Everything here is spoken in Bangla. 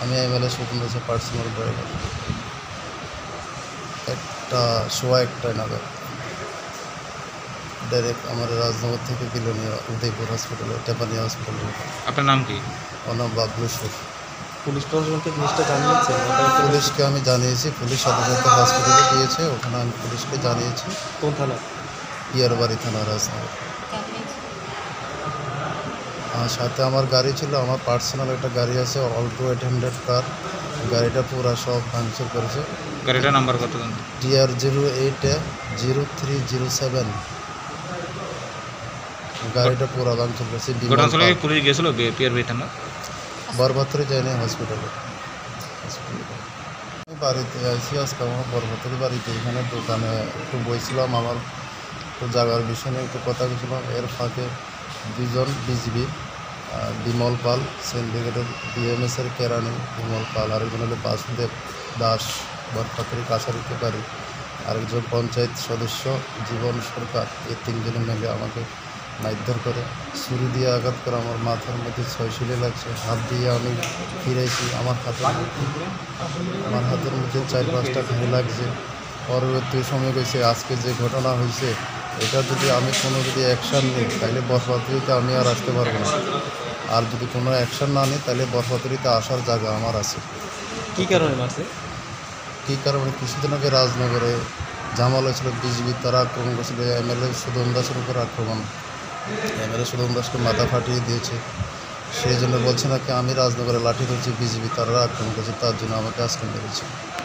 আমি এমএলএ স্বতন্ত্র দাসের পার্সোনাল ড্রাইভার। সোয়া একটায় নাগাদ ডাইরেক্ট আমার রাজনগর থেকে বিলোনিয়া উদয়পুর হসপিটালে, টেপানিয়া হসপিটালে। আপনার নাম কি? আমার নাম বাবলুশ্বর। পুলিশ প্রশাসনকে জিনিসটা জানিয়েছেন? পুলিশকে আমি জানিয়েছি, পুলিশ সাথে সাথে হসপিটালে গিয়েছে, ওখানে আমি পুলিশকে জানিয়েছি। কোন থানা? ইয়ারবাড়ি থানা, রাজনগর। আর সাথে আমার গাড়ি ছিল, আমার পার্সোনাল একটা গাড়ি আছে, অল্টো 800 কার। গাড়িটা পুরা সব ভাঙচুর করেছে। গাড়িটার নাম্বার কত? TR08-0307 গাড়িটা পুরা ভাঙচুর করেছে। ঘটনাস্থলে কি পুলিশ গেছিল? পিআরবি থানা বরবাতরে যায়নি, হসপিটালে। আমি বাড়িতে আইসি আজকে, আমার বরবাতরি বাড়িতে, এখানে দোকানে একটু বইছিলাম, আমার একটু জায়গার বিষয় নিয়ে একটু কথা বলছিলাম। এর ফাঁকে দুজন বিজিবির, বিমল পাল সিন্ডিকেটের ডিএমএসের কেরানি বিমল পাল, আরেকজন হলো বাসুদেব দাস বরপাতরি কাছারিতে বাড়ি, আরেকজন পঞ্চায়েত সদস্য জীবন সরকার। এই তিনজনে মিলে আমাকে মারধর করে, ছুরি দিয়ে আঘাত করে, আমার মাথার মধ্যে 6 শিলে লাগছে। হাত দিয়ে আমি ফিরেছি, আমার হাতের মধ্যে 4-5টা ঘাড়ি লাগছে। পরবর্তী সময় গেছে, আজকে যে ঘটনা হয়েছে, এটা যদি আমি যদি অ্যাকশান নিই, তাহলে বরপাতরিতে আমি আর আসতে পারবো না। আর যদি কোনো অ্যাকশান না নিই, তাহলে বরপাতরিতে আসার জায়গা আমার আছে। কী কারণে মারছে? কী কারণে? কিছুদিন আগে রাজনগরে জামাল হয়েছিল, বিজিবি তারা আক্রমণ করেছিল এমএলএ সুদন দাসের উপর আক্রমণ। এমএলএ সুদন দাসকে মাথা ফাটিয়ে দিয়েছে। সেই জন্য বলছে নাকি আমি রাজনগরে লাঠি ধরছি, বিজিবি তারা আক্রমণ করেছে, তার জন্য আমাকে আজকে মেরেছে।